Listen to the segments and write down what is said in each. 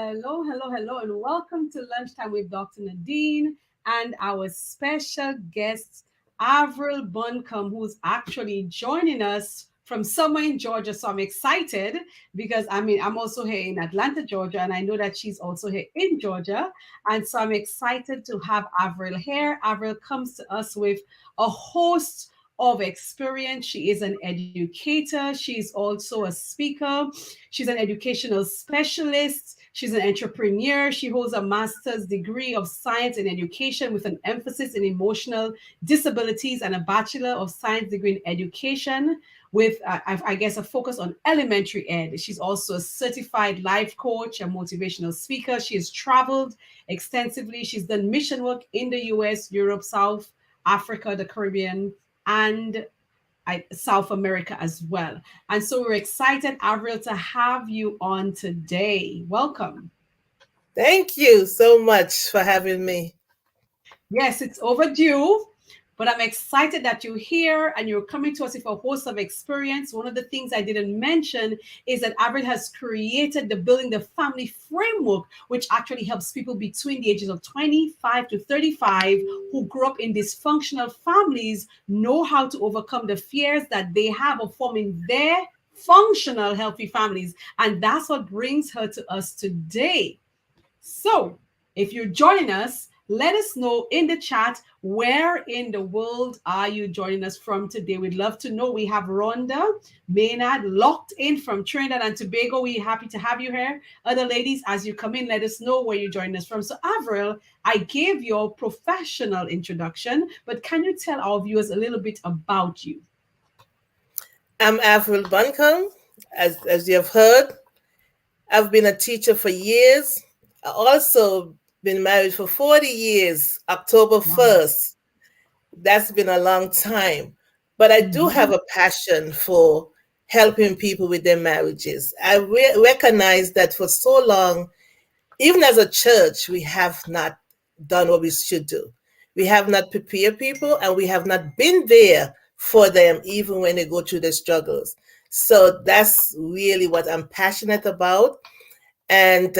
Hello, and welcome to Lunchtime with Dr. Nadine and our special guest, Avril Buncome, who's actually joining us from somewhere in Georgia. So I'm excited because I'm also here in Atlanta, Georgia, and I know that she's also here in Georgia. And so I'm excited to have Avril here. Avril comes to us with a host of experience. She is an educator. She's also a speaker. She's an educational specialist. She's an entrepreneur. She holds a master's degree of science in education with an emphasis in emotional disabilities and a bachelor of science degree in education with, I guess, a focus on elementary ed. She's also a certified life coach, a motivational speaker. She has traveled extensively. She's done mission work in the US, Europe, South Africa, the Caribbean, and South America as well. And so we're excited, Avril, to have you on today. Welcome. Thank you so much for having me. Yes, it's overdue, but I'm excited that you're here and you're coming to us with a host of experience. One of the things I didn't mention is that Avril has created the Building the Family Framework, which actually helps people between the ages of 25 to 35 who grew up in dysfunctional families know how to overcome the fears that they have of forming their functional, healthy families. And that's what brings her to us today. So, if you're joining us, let us know in the chat where in the world are you joining us from today. We'd love to know. We have Rhonda Maynard locked in from Trinidad and Tobago. We're happy to have you here. Other ladies, as you come in, let us know where you're joining us from. So, Avril, I gave your professional introduction, but can you tell our viewers a little bit about you? I'm Avril Buncome. As you have heard, I've been a teacher for years. I also been married for 40 years, October 1st. That's been a long time. But I do have a passion for helping people with their marriages. I recognize that for so long, even as a church, we have not done what we should do. We have not prepared people and we have not been there for them, even when they go through their struggles. So that's really what I'm passionate about. And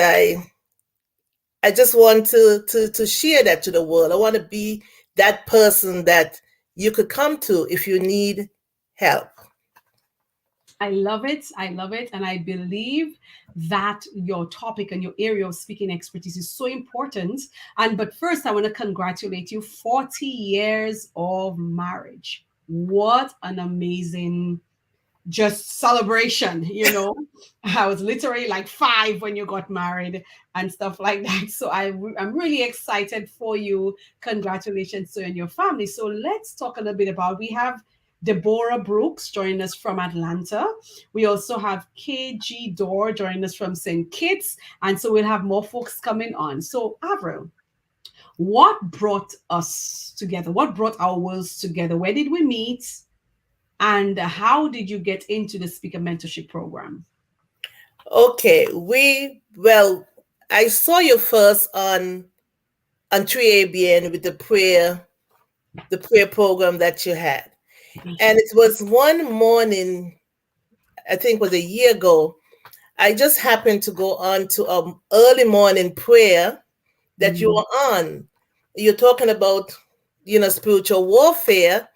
I just want to share that to the world. I want to be that person that you could come to if you need help. I love it. I love it. And I believe that your topic and your area of speaking expertise is so important. But first, I want to congratulate you. 40 years of marriage. What an amazing just celebration. I was literally like 5 when you got married and stuff like that. So I'm really excited for you. Congratulations to you and your family. So let's talk a little bit about, we have Deborah Brooks joining us from Atlanta. We also have KG Dorr joining us from St. Kitts. And so we'll have more folks coming on. So Avril, what brought us together? What brought our worlds together? Where did we meet? And how did you get into the speaker mentorship program? Okay, I saw you first on 3ABN with the prayer program that you had. And it was one morning, I think it was a year ago, I just happened to go on to an early morning prayer that you were on. You're talking about, spiritual warfare.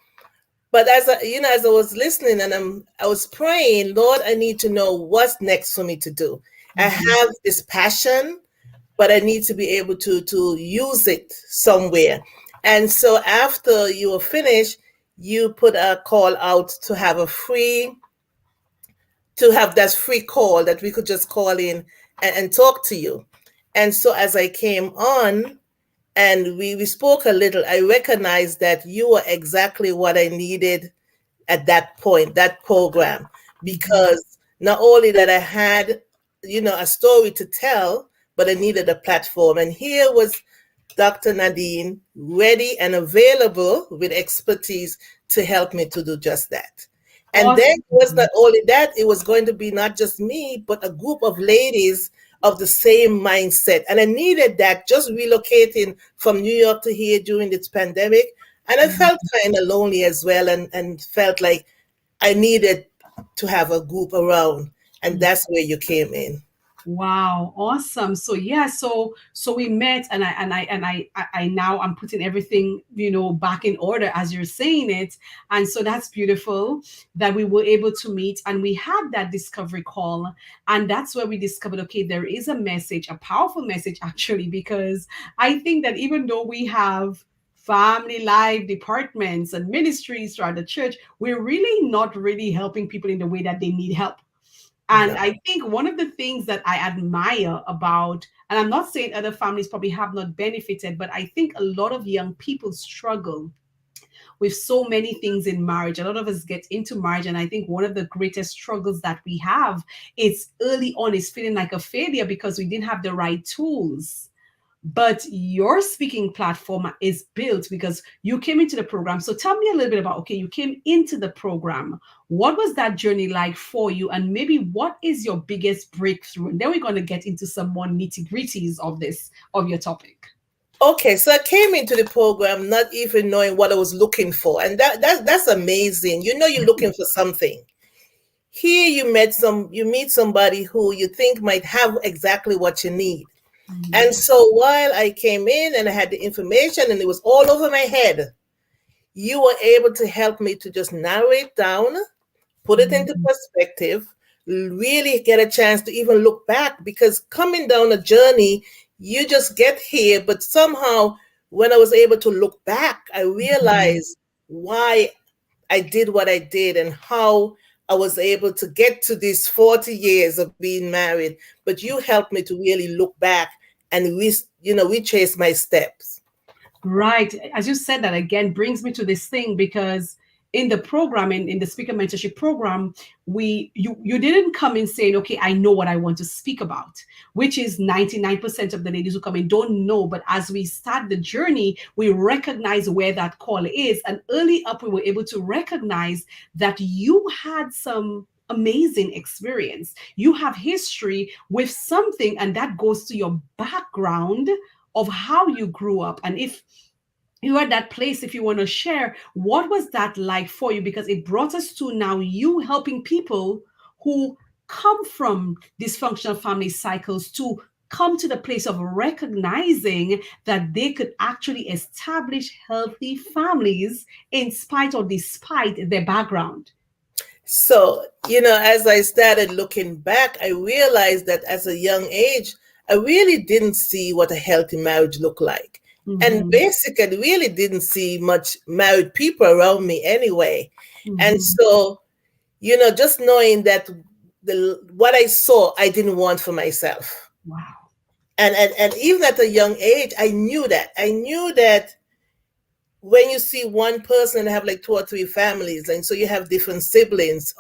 But as I was listening and I was praying, Lord, I need to know what's next for me to do. I have this passion, but I need to be able to use it somewhere. And so after you were finished, you put a call out to have that free call that we could just call in and talk to you. And so as I came on, and we spoke a little, I recognized that you were exactly what I needed at that point, that program, because not only that I had, a story to tell, but I needed a platform. And here was Dr. Nadine ready and available with expertise to help me to do just that. And then it was not only that, it was going to be not just me, but a group of ladies of the same mindset. And I needed that, just relocating from New York to here during this pandemic. And I felt kind of lonely as well and felt like I needed to have a group around. And that's where you came in. Wow, awesome. So yeah, so we met, and I now I'm putting everything, back in order as you're saying it. And so that's beautiful that we were able to meet and we had that discovery call. And that's where we discovered, okay, there is a message, a powerful message actually, because I think that even though we have family life departments and ministries throughout the church, we're really not really helping people in the way that they need help. And No. I think one of the things that I admire about, and I'm not saying other families probably have not benefited, but I think a lot of young people struggle with so many things in marriage. A lot of us get into marriage, and I think one of the greatest struggles that we have is early on is feeling like a failure because we didn't have the right tools. But your speaking platform is built because you came into the program. So tell me a little bit about, okay, you came into the program. What was that journey like for you? And maybe what is your biggest breakthrough? And then we're going to get into some more nitty gritties of this, of your topic. Okay, so I came into the program not even knowing what I was looking for, and that's amazing. You know, you're looking for something. Here, you meet somebody who you think might have exactly what you need. And Mhm. so while I came in and I had the information and it was all over my head, you were able to help me to just narrow it down, put it into Mhm. perspective, really get a chance to even look back, because coming down a journey, you just get here. But somehow, when I was able to look back, I Mhm. realized why I did what I did and how I was able to get to these 40 years of being married. But you helped me to really look back and retrace my steps. Right. As you said, that again brings me to this thing because in the program, in the speaker mentorship program, you didn't come in saying, okay, I know what I want to speak about, which is 99% of the ladies who come in don't know. But as we start the journey, we recognize where that call is. And early up, we were able to recognize that you had some amazing experience. You have history with something, and that goes to your background of how you grew up. And if you are at that place, if you want to share, what was that like for you? Because it brought us to now you helping people who come from dysfunctional family cycles to come to the place of recognizing that they could actually establish healthy families in spite or despite their background. So, as I started looking back, I realized that as a young age, I really didn't see what a healthy marriage looked like. And Mhm, basically, really didn't see much married people around me anyway. And mhm. so, just knowing that what I saw, I didn't want for myself. Wow. And even at a young age, I knew that. I knew that when you see one person and have like two or three families, and so you have different siblings,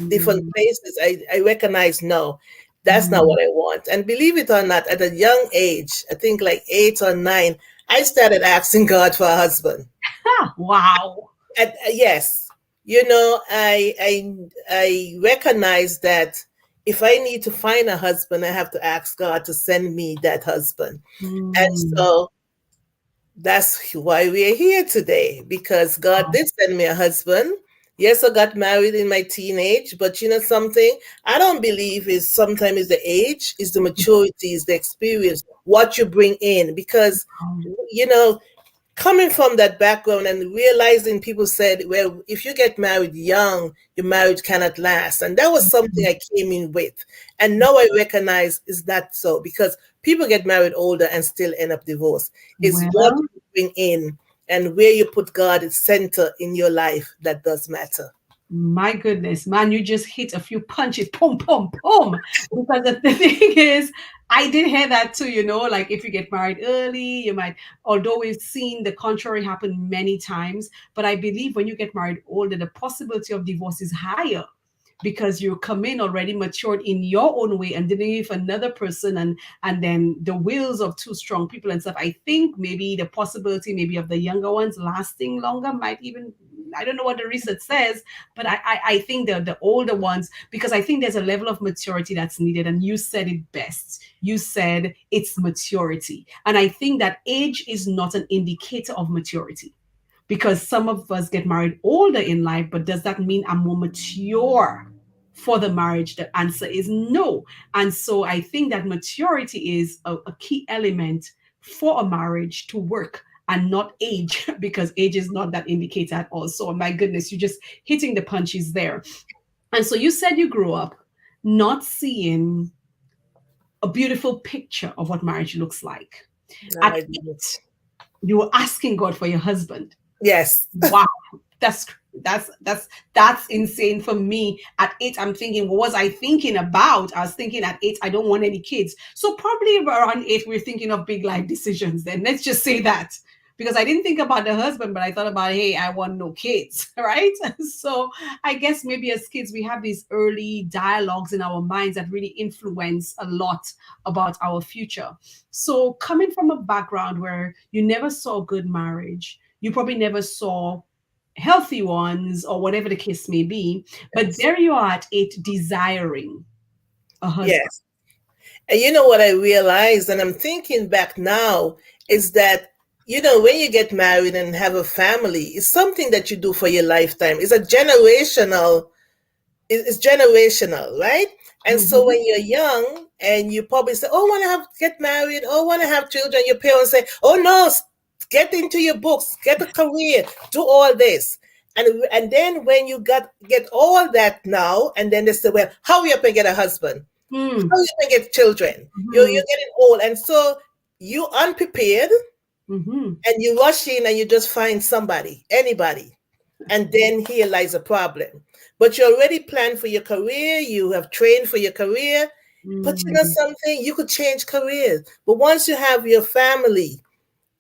different Mhm, places, I recognize, no, that's not mhm. what I want. And believe it or not, at a young age, I think like 8 or 9, I started asking God for a husband. Ah, wow. And yes, I recognize that if I need to find a husband, I have to ask God to send me that husband. And Mm, so that's why we're here today, because God wow. did send me a husband. Yes, I got married in my teenage, but you know something? I don't believe is sometimes is the age, is the maturity, is the experience, what you bring in. Because, you know, coming from that background and realizing people said, well, if you get married young, your marriage cannot last. And that was something I came in with. And now I recognize is that so, because people get married older and still end up divorced. Is what Well, you bring in and where you put God at center in your life that does matter. my goodness, man, you just hit a few punches, pum, pum, pum. Because the thing is, I did hear that too, like if you get married early, you might, although we've seen the contrary happen many times, but I believe when you get married older, the possibility of divorce is higher because you come in already matured in your own way and dealing with another person, and then the wills of two strong people and stuff. I think maybe the possibility maybe of the younger ones lasting longer might even, I don't know what the research says, but I think the older ones, because I think there's a level of maturity that's needed. And you said it best. You said it's maturity. And I think that age is not an indicator of maturity, because some of us get married older in life, but does that mean I'm more mature for the marriage? The answer is no. And so I think that maturity is a key element for a marriage to work, and not age, because age is not that indicator at all. So my goodness, you're just hitting the punches there. And so you said you grew up not seeing a beautiful picture of what marriage looks like. No, At I 8, didn't. you were asking God for your husband. Yes. Wow, that's that's insane for me. At 8, I'm thinking, what was I thinking about? I was thinking at 8, I don't want any kids. So probably around 8, we're thinking of big life decisions. Then let's just say that, because I didn't think about the husband, but I thought about, hey, I want no kids, right? So I guess maybe as kids we have these early dialogues in our minds that really influence a lot about our future. So coming from a background where you never saw a good marriage, you probably never saw healthy ones or whatever the case may be, but Yes. there you are at 8 desiring a husband. Yes. And you know what I realized, and I'm thinking back now, is that, when you get married and have a family, it's something that you do for your lifetime. It's generational, right? And so Mhm. when you're young and you probably say, "Oh, want to get married, oh, want to have children," your parents say, "Oh no, get into your books, get a career, do all this." And then when you get all that now, and then they say, "Well, how are you going to get a husband? Mm. How are you going to get children? You're Mhm. getting old." And so you unprepared, Mhm. and you rush in and you just find somebody, anybody. And then here lies a problem. But you already planned for your career, you have trained for your career. But you know Mm. something, you could change careers. But once you have your family,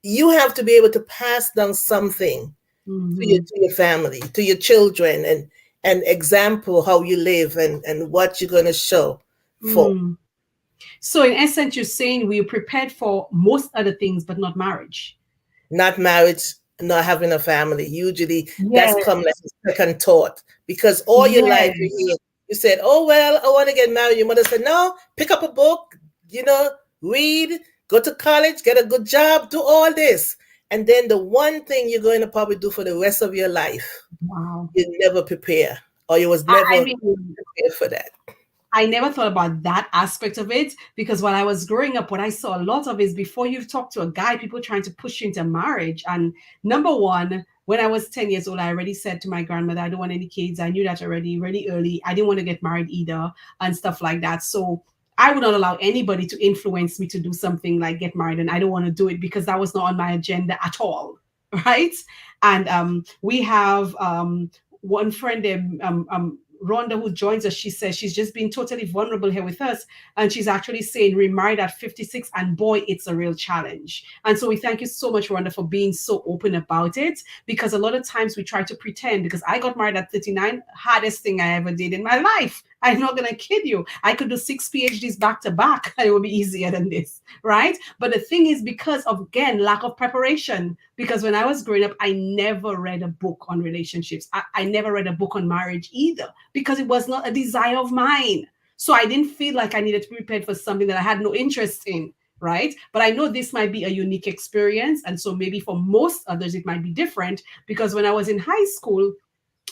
you have to be able to pass down something Mhm. to your family, to your children, and example how you live, and what you're going to show for. Mm. So in essence, you're saying we're prepared for most other things, but not marriage. Not marriage, not having a family. Usually that's Yes. come like a second thought, because all your life Yes. you said, "Oh well, I want to get married." Your mother said, "No, pick up a book, read, go to college, get a good job, do all this." And then the one thing you're going to probably do for the rest of your life, Wow. you never prepare, or you was I never mean, prepared for that. I never thought about that aspect of it, because when I was growing up, what I saw a lot of is before you talk to a guy, people trying to push you into marriage. And number one, when I was 10 years old, I already said to my grandmother, I don't want any kids. I knew that already, really early. I didn't want to get married either, and stuff like that. So I would not allow anybody to influence me to do something like get married. And I don't want to do it because that was not on my agenda at all. Right. And we have one friend, Rhonda, who joins us, she says she's just been totally vulnerable here with us. And she's actually saying remarried at 56, and boy, it's a real challenge. And so we thank you so much, Rhonda, for being so open about it, because a lot of times we try to pretend, because I got married at 39, hardest thing I ever did in my life. I'm not going to kid you. I could do 6 PhDs back to back. It would be easier than this, right? But the thing is, because of, again, lack of preparation, because when I was growing up, I never read a book on relationships. I never read a book on marriage either, because it was not a desire of mine. So I didn't feel like I needed to be prepared for something that I had no interest in, right? But I know this might be a unique experience. And so maybe for most others, it might be different, because when I was in high school,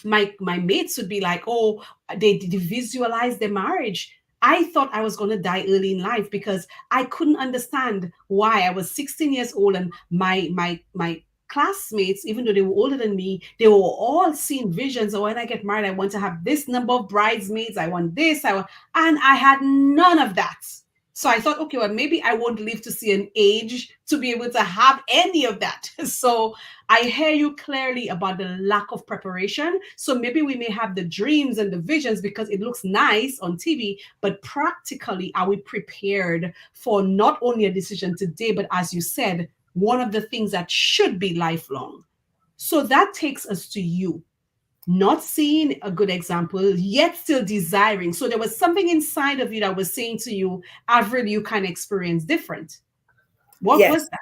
my mates would be like, oh, they visualize their marriage. I thought I was going to die early in life, because I couldn't understand why. I was 16 years old, and my classmates, even though they were older than me, they were all seeing visions. Oh, when I get married, I want to have this number of bridesmaids. I want this. And I had none of that. So I thought, okay, well, maybe I won't live to see an age to be able to have any of that. So I hear you clearly about the lack of preparation. So maybe we may have the dreams and the visions because it looks nice on TV, but practically, are we prepared for not only a decision today, but as you said, one of the things that should be lifelong? So that takes us to you. Not seeing a good example, yet still desiring. So there was something inside of you that was saying to you, Avril, you can experience different. What was Yes. that?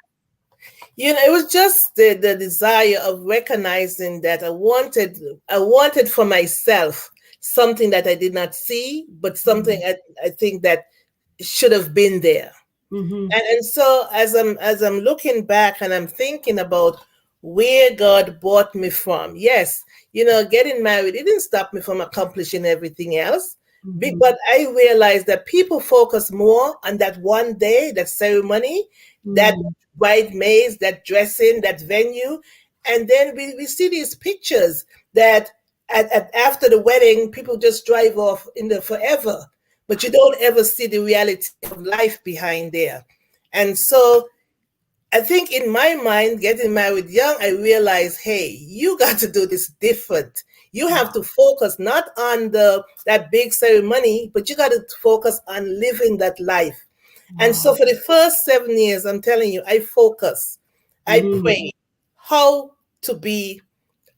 It was just the desire of recognizing that I wanted for myself something that I did not see, but something I think that should have been there. Mm-hmm. And so as I'm looking back and I'm thinking about where God brought me from, yes, getting married, it didn't stop me from accomplishing everything else. But I realized that people focus more on that one day, that ceremony, that Mm. bridesmaids, that dressing, that venue. And then we see these pictures that after the wedding, people just drive off in the forever. But you don't ever see the reality of life behind there. And so I think in my mind, getting married young, I realized, hey, you got to do this different. You have Wow. to focus not on the that big ceremony, but you got to focus on living that life. And so Wow. for the first 7 years, I'm telling you, I focus, I Mm. pray how to be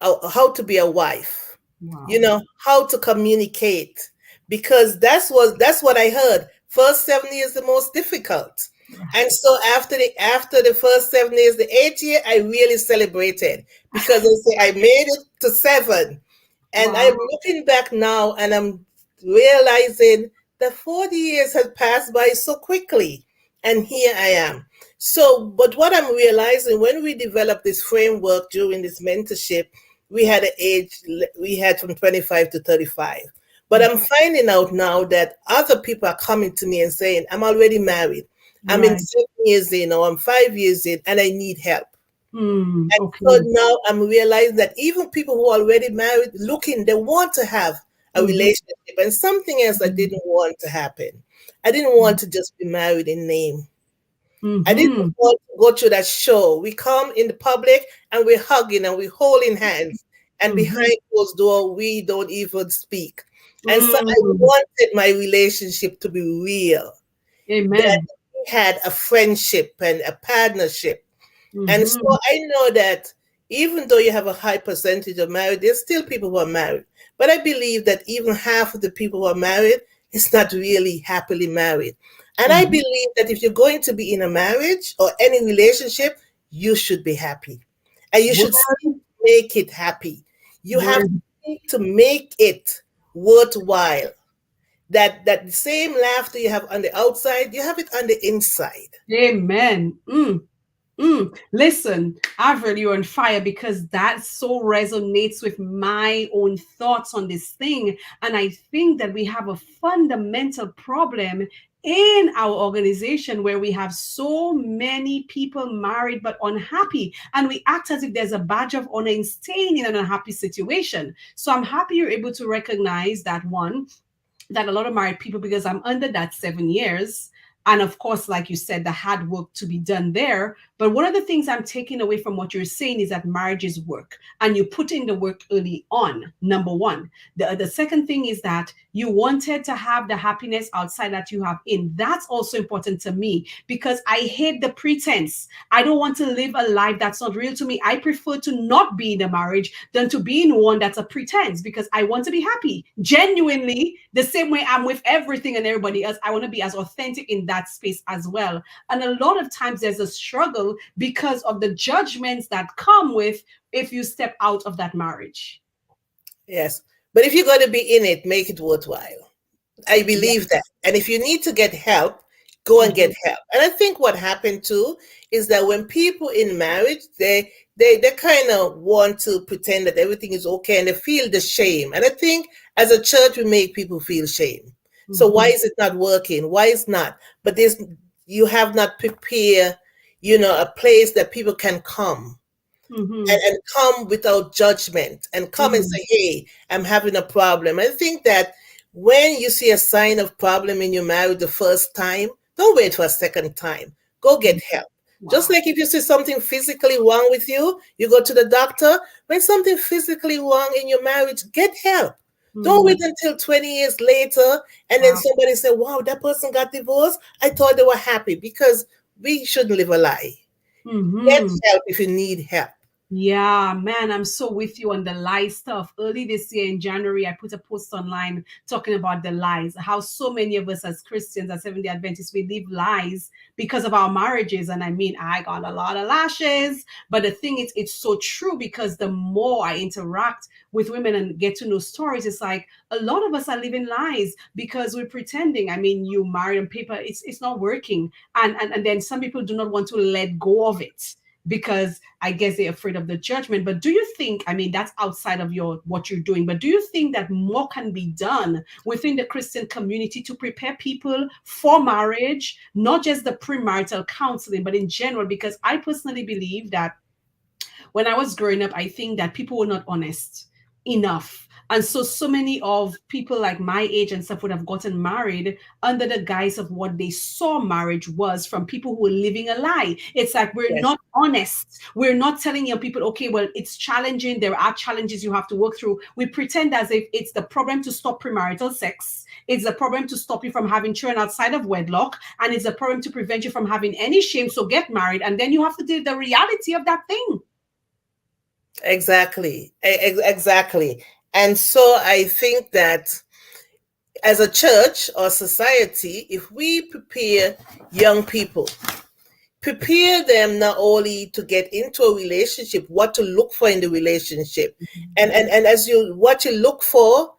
a wife, Wow. how to communicate, because that's what I heard. First 7 years the most difficult. And Right. so after the first 7 years, the 8th year, I really celebrated because I say I made it to 7. And Wow. I'm looking back now and I'm realizing that 40 years had passed by so quickly. And here I am. So, but what I'm realizing when we developed this framework during this mentorship, we had from 25 to 35. But I'm finding out now that other people are coming to me and saying, I'm already married. I'm in Right. 7 years in, or I'm 5 years in, and I need help. Mm. And so Okay. now I'm realizing that even people who are already married, looking, they want to have a Mm-hmm. relationship. And something else I didn't want to happen. I didn't want to just be married in name. I didn't Mm-hmm. want to go through that show. We come in the public and we're hugging and we're holding hands. And Mm-hmm. behind closed door, we don't even speak. And so I Mm. wanted my relationship to be real, that Amen. we had a friendship and a partnership. And so Mm-hmm. I know that even though you have a high percentage of married, there's still people who are married. But I believe that even half of the people who are married is not really happily married. And I Mm-hmm. believe that if you're going to be in a marriage or any relationship, you should be happy. And you should seek Word. to make it happy. You have to Word. seek to make it worthwhile. That same laughter you have on the outside, you have it on the inside. Amen. Mm. Mm, listen, Avril, you're on fire because that so resonates with my own thoughts on this thing. And I think that we have a fundamental problem in our organization where we have so many people married but unhappy. And we act as if there's a badge of honor in staying in an unhappy situation. So I'm happy you're able to recognize that one, that a lot of married people, because I'm under that 7 years. And of course, like you said, the hard work to be done there. But one of the things I'm taking away from what you're saying is that marriage is work and you put in the work early on. Number one. The second thing is that you wanted to have the happiness outside that you have in. That's also important to me because I hate the pretense. I don't want to live a life that's not real to me. I prefer to not be in a marriage than to be in one that's a pretense because I want to be happy genuinely, the same way I'm with everything and everybody else. I want to be as authentic in that space as well. And a lot of times there's a struggle because of the judgments that come with if you step out of that marriage. Yes. But if you're going to be in it, make it worthwhile. I believe that. Yes. And if you need to get help, go and get Mhm. help. And I think what happened too is that when people in marriage, they kind of want to pretend that everything is okay and they feel the shame. And I think as a church, we make people feel shame. So why Mhm. is it not working? Why is not? But this you have not prepared, a place that people can come Mhm. and come without judgment and come and Mhm. say, hey, I'm having a problem. I think that when you see a sign of problem in your marriage the first time, don't wait for a second time. Go get help. Just Wow. like if you see something physically wrong with you, you go to the doctor. When something physically wrong in your marriage, get help. Don't Mhm. wait until 20 years later and then Wow. somebody say, wow, that person got divorced. I thought they were happy because we shouldn't live a lie. Get Mhm. help if you need help. Yeah, man, I'm so with you on the lie stuff. Early this year in January, I put a post online talking about the lies, how so many of us as Christians, as Seventh-day Adventists, we live lies because of our marriages. And I mean, I got a lot of lashes, but the thing is, it's so true because the more I interact with women and get to know stories, it's like a lot of us are living lies because we're pretending. I mean, you marry on paper, it's not working. And then some people do not want to let go of it because I guess they're afraid of the judgment. But do you think, I mean, that's outside of your what you're doing, but do you think that more can be done within the Christian community to prepare people for marriage, not just the premarital counseling, but in general? Because I personally believe that when I was growing up, I think that people were not honest enough. And so, so many of people like my age and stuff would have gotten married under the guise of what they saw marriage was from people who were living a lie. It's like we're Yes, not honest. We're not telling young people, okay, well, it's challenging. There are challenges you have to work through. We pretend as if it's the problem to stop premarital sex. It's a problem to stop you from having children outside of wedlock. And it's a problem to prevent you from having any shame. So get married. And then you have to deal with the reality of that thing. exactly. Exactly. And so I think that as a church or society, if we prepare young people, prepare them not only to get into a relationship, what to look for in the relationship, and as you what you look for,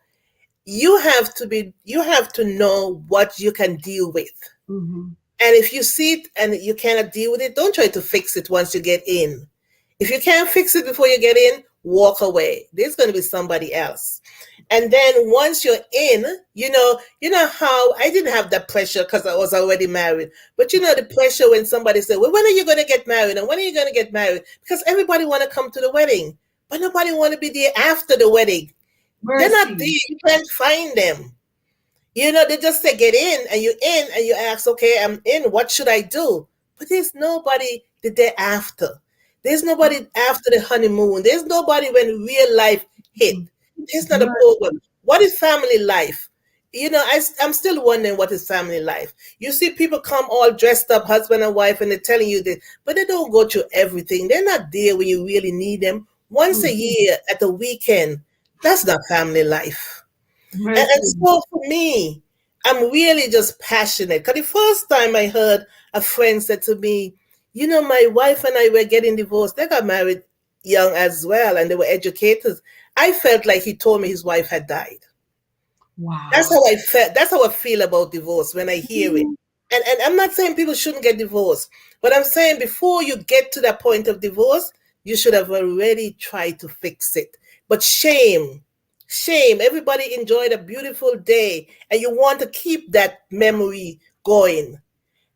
you have to know what you can deal with. Mm-hmm. And if you see it and you cannot deal with it, don't try to fix it once you get in. If you can't fix it before you get in, walk away. There's going to be somebody else. And then once you're in, you know how I didn't have that pressure because I was already married. But you know the pressure when somebody said, "Well, when are you going to get married? And when are you going to get married?" Because everybody want to come to the wedding, but nobody want to be there after the wedding. They're not there. Mercy. You can't find them. They just say get in and you ask, okay, I'm in. What should I do? But there's nobody the day after. There's nobody after the honeymoon. There's nobody when real life hit. There's not a program. What is family life? I'm still wondering what is family life. You see people come all dressed up, husband and wife, and they're telling you this, but they don't go through everything. They're not there when you really need them. Once a year at the weekend, that's not family life. And Mercy. so for me, I'm really just passionate. Because the first time I heard a friend said to me, my wife and I were getting divorced. They got married young as well, and they were educators. I felt like he told me his wife had died. That's Wow. how I felt. That's how I feel about divorce when I hear it. And I'm not saying people shouldn't get divorced, but I'm saying before you get to that point of divorce, you should have already tried to fix it. But shame. Everybody enjoyed a beautiful day, and you want to keep that memory going.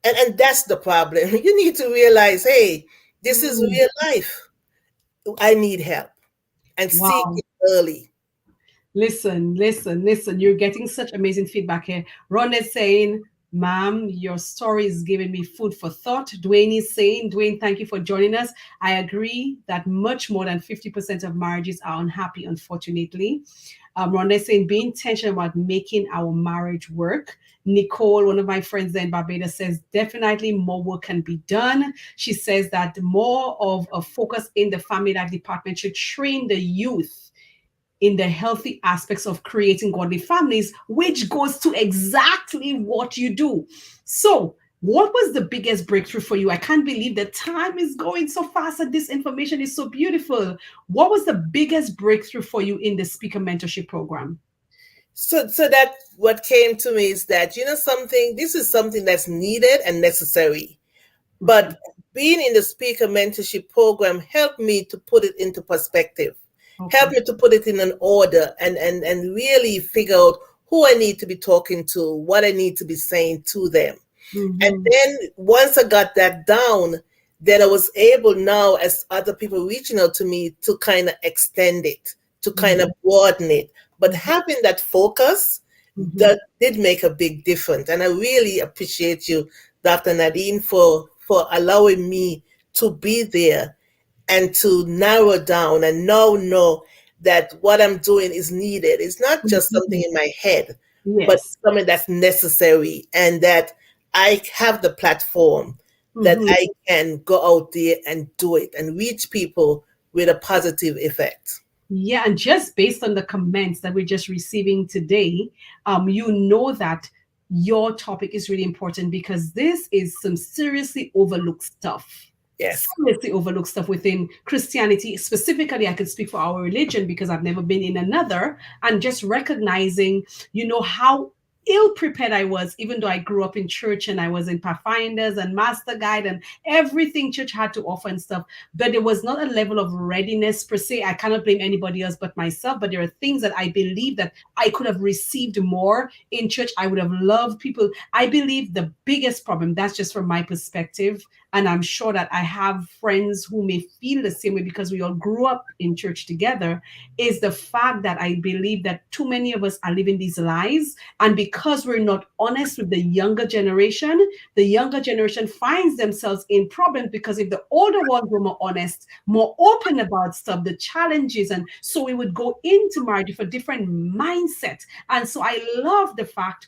And that's the problem. You need to realize, hey, this is Mm. real life. I need help and seek Wow. it early. Listen. You're getting such amazing feedback here. Ron is saying, ma'am, your story is giving me food for thought. Dwayne is saying, Dwayne, thank you for joining us. I agree that much more than 50% of marriages are unhappy, unfortunately. Rhonda is saying, be intentional about making our marriage work. Nicole, one of my friends there in Barbados, says definitely more work can be done. She says that more of a focus in the family life department should train the youth in the healthy aspects of creating godly families, which goes to exactly what you do. So, what was the biggest breakthrough for you? I can't believe the time is going so fast and this information is so beautiful. What was the biggest breakthrough for you in the speaker mentorship program? So that what came to me is that, something, this is something that's needed and necessary. Okay. But being in the speaker mentorship program helped me to put it into perspective, helped Okay. me to put it in an order and really figure out who I need to be talking to, what I need to be saying to them. And Mm-hmm. then once I got that down, then I was able now, as other people reaching out to me, to kind of extend it, to kind of broaden it. But having that focus, Mm-hmm. that did make a big difference. And I really appreciate you, Dr. Nadine, for allowing me to be there and to narrow down and now know that what I'm doing is needed. It's not just something Mm-hmm. in my head, but Yes. something that's necessary, and that I have the platform that Mm-hmm. I can go out there and do it and reach people with a positive effect. Yeah, and just based on the comments that we're just receiving today, you know that your topic is really important because this is some seriously overlooked stuff. Yes. Seriously overlooked stuff within Christianity. Specifically, I can speak for our religion because I've never been in another, and just recognizing, how ill prepared I was, even though I grew up in church and I was in Pathfinders and Master Guide and everything church had to offer and stuff. But there was not a level of readiness per se. I cannot blame anybody else but myself. But there are things that I believe that I could have received more in church. I would have loved people. I believe the biggest problem, that's just from my perspective, and I'm sure that I have friends who may feel the same way because we all grew up in church together, is the fact that I believe that too many of us are living these lies. And because we're not honest with the younger generation finds themselves in problems because if the older ones were more honest, more open about stuff, the challenges, and so we would go into marriage with a different mindset. And so I love the fact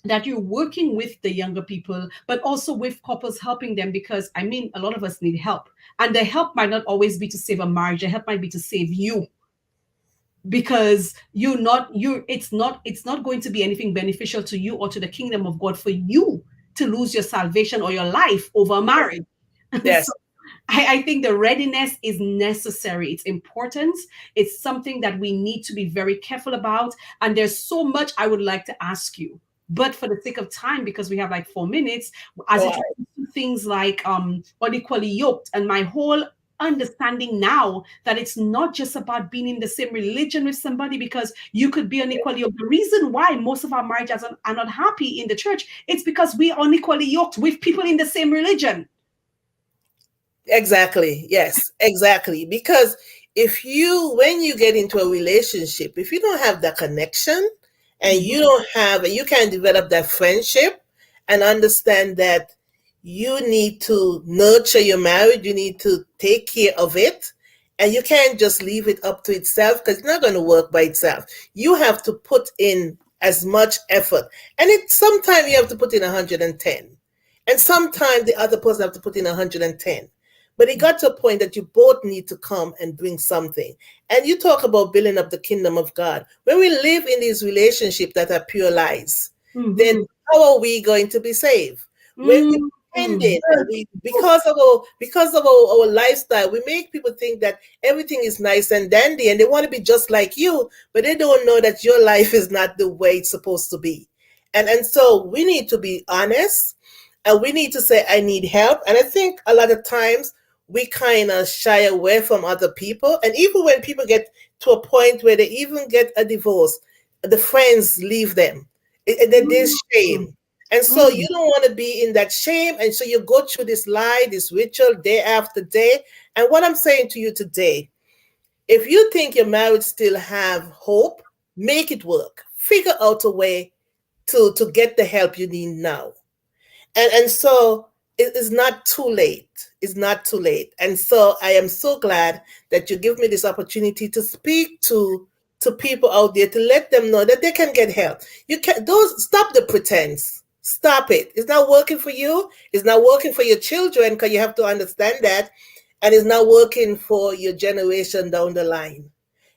that you're working with the younger people, but also with couples, helping them, because I mean, a lot of us need help. And the help might not always be to save a marriage, the help might be to save you. Because it's not going to be anything beneficial to you or to the kingdom of God for you to lose your salvation or your life over marriage. Yes. So I think the readiness is necessary. It's important. It's something that we need to be very careful about. And there's so much I would like to ask you. But for the sake of time, because we have like 4 minutes, as it relates to things like unequally yoked, and my whole understanding now that it's not just about being in the same religion with somebody, because you could be unequally yoked. The reason why most of our marriages are not happy in the church, it's because we are unequally yoked with people in the same religion. Exactly. Yes, exactly. Because when you get into a relationship, if you don't have that connection and you can't develop that friendship and understand that you need to nurture your marriage, you need to take care of it, and you can't just leave it up to itself because it's not going to work by itself. You have to put in as much effort. And sometimes you have to put in 110. And sometimes the other person have to put in 110. But it got to a point that you both need to come and bring something. And you talk about building up the kingdom of God. When we live in these relationships that are pure lies, then how are we going to be saved? When we ended, because of our lifestyle, we make people think that everything is nice and dandy and they want to be just like you, but they don't know that your life is not the way it's supposed to be. And so we need to be honest, and we need to say, I need help. And I think a lot of times we kind of shy away from other people. And even when people get to a point where they even get a divorce, the friends leave them. There's shame. And so you don't want to be in that shame. And so you go through this lie, this ritual day after day. And what I'm saying to you today, if you think your marriage still have hope, make it work. Figure out a way to get the help you need now. And so it is not too late. It's not too late. And so I am so glad that you give me this opportunity to speak to people out there, to let them know that they can get help. You can don't stop the pretense. Stop it. It's not working for you. It's not working for your children, because you have to understand that. And it's not working for your generation down the line.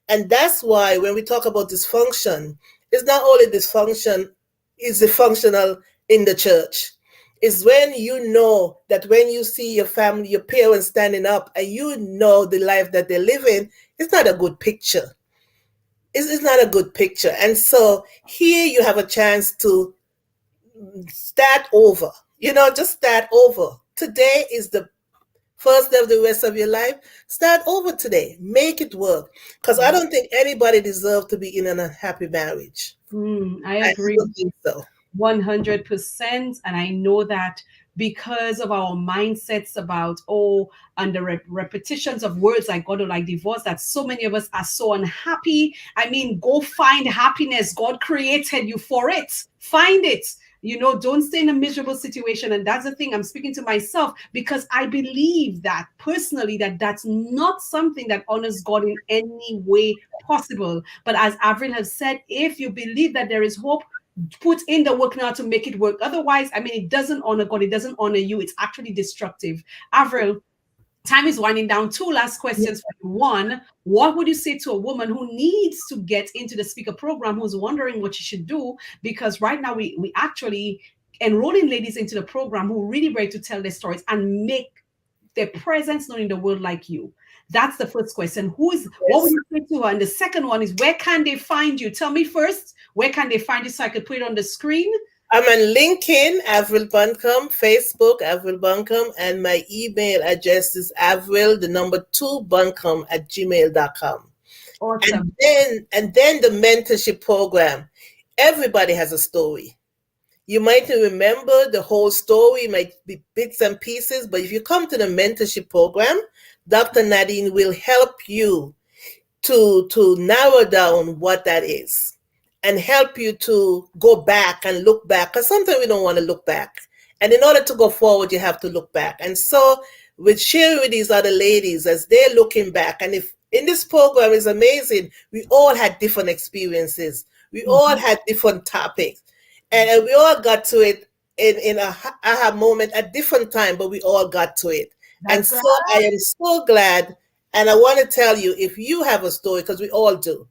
And that's why when we talk about dysfunction, it's not only dysfunction, it's dysfunctional in the church. Is when you know that when you see your family, your parents standing up, and you know the life that they're living, it's not a good picture. It's not a good picture. And so here you have a chance to start over. Just start over. Today is the first day of the rest of your life. Start over today. Make it work. Because I don't think anybody deserves to be in an unhappy marriage. I agree. I don't think so. 100%. And I know that because of our mindsets about, and the repetitions of words like God or like divorce, that so many of us are so unhappy. I mean, go find happiness. God created you for it. Find it. Don't stay in a miserable situation. And that's the thing, I'm speaking to myself, because I believe that personally, that's not something that honors God in any way possible. But as Avril has said, if you believe that there is hope, put in the work now to make it work. Otherwise, I mean, it doesn't honor God. It doesn't honor you. It's actually destructive. Avril, time is winding down. 2 last questions for you. One, what would you say to a woman who needs to get into the speaker program, who's wondering what she should do? Because right now we actually enrolling ladies into the program who are really ready to tell their stories and make their presence known in the world like you. That's the first question. What would you say to her? And the second one is, where can they find you? Tell me first, Where can they find you so I could put it on the screen? I'm on LinkedIn, Avril Buncome, Facebook, Avril Buncome, and my email address is avril, the number 2, buncome at gmail.com. Awesome. And then the mentorship program. Everybody has a story. You might not remember the whole story, it might be bits and pieces, but if you come to the mentorship program, Dr. Nadine will help you to narrow down what that is and help you to go back and look back, because sometimes we don't want to look back. And in order to go forward, you have to look back. And so with sharing with these other ladies as they're looking back, and if in this program is amazing, we all had different experiences. We all had different topics. And we all got to it in a aha moment at different time, but we all got to it. And so I am so glad. And I want to tell you, if you have a story, because we all do,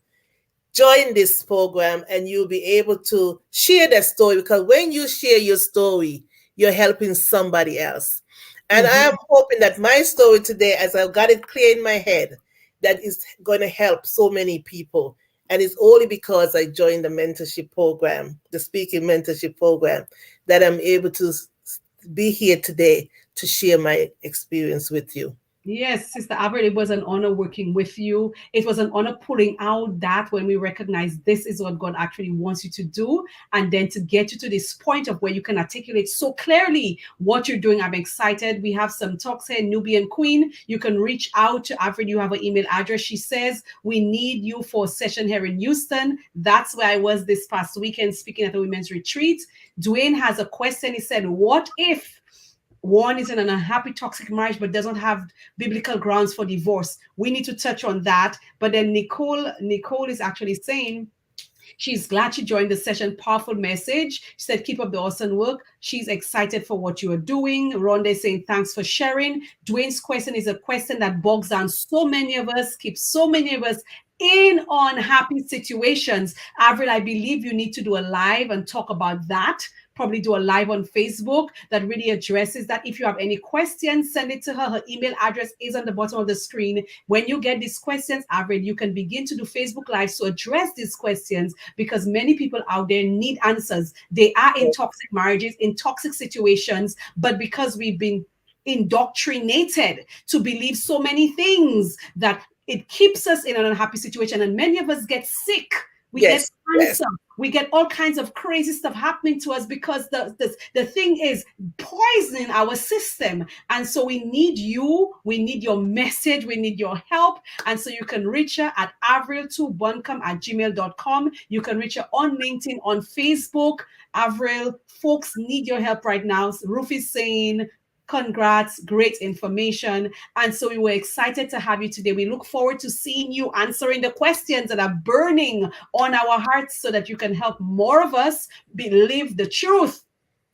join this program and you'll be able to share that story, because when you share your story, you're helping somebody else. And I am hoping that my story today, as I've got it clear in my head, that is going to help so many people. And it's only because I joined the mentorship program, the speaking mentorship program, that I'm able to be here today to share my experience with you. Yes, Sister Avril, it was an honor working with you. It was an honor putting out that when we recognize this is what God actually wants you to do, and then to get you to this point of where you can articulate so clearly what you're doing. I'm excited. We have some talks here, Nubian Queen. You can reach out to Avril. You have an email address. She says, we need you for a session here in Houston. That's where I was this past weekend speaking at a women's retreat. Dwayne has a question. He said, what if one is in an unhappy, toxic marriage, but doesn't have biblical grounds for divorce? We need to touch on that. But then Nicole is actually saying she's glad she joined the session. Powerful message. She said, keep up the awesome work. She's excited for what you are doing. Rhonda is saying, thanks for sharing. Dwayne's question is a question that bogs down so many of us, keeps so many of us in unhappy situations. Avril, I believe you need to do a live and talk about that. Probably do a live on Facebook that really addresses that. If you have any questions, send it to her. Her email address is on the bottom of the screen. When you get these questions, Avril, you can begin to do Facebook Lives to address these questions, because many people out there need answers. They are in toxic marriages, in toxic situations, but because we've been indoctrinated to believe so many things, that it keeps us in an unhappy situation. And many of us get sick. We get cancer. We get all kinds of crazy stuff happening to us because the thing is poisoning our system. And so we need you. We need your message. We need your help. And so you can reach her at avril2buncome at gmail.com. You can reach her on LinkedIn, on Facebook. Avril, folks need your help right now. Ruth is saying, congrats, great information. And so we were excited to have you today. We look forward to seeing you answering the questions that are burning on our hearts, so that you can help more of us believe the truth,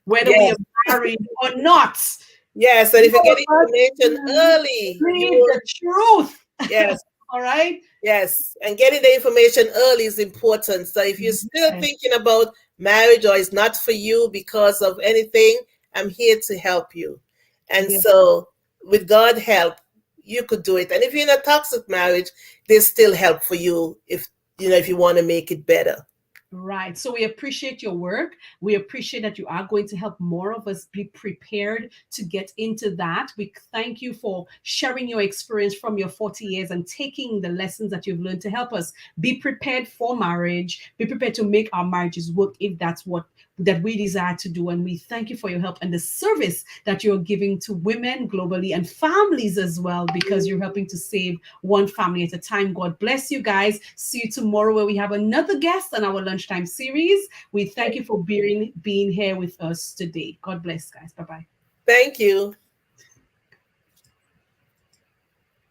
whether we are married or not. Yes, and if you get information early, believe the truth. Yes. All right. Yes, and getting the information early is important. So if you're still thinking about marriage, or it's not for you because of anything, I'm here to help you. And so with God's help, you could do it. And if you're in a toxic marriage, there's still help for you if you want to make it better. Right. So we appreciate your work. We appreciate that you are going to help more of us be prepared to get into that. We thank you for sharing your experience from your 40 years and taking the lessons that you've learned to help us be prepared for marriage, be prepared to make our marriages work if that's what that we desire to do. And we thank you for your help and the service that you're giving to women globally and families as well, because you're helping to save one family at a time. God bless you guys. See you tomorrow, where we have another guest on our Lunchtime series. We thank you for being here with us today. God bless, guys. Bye-bye. Thank you.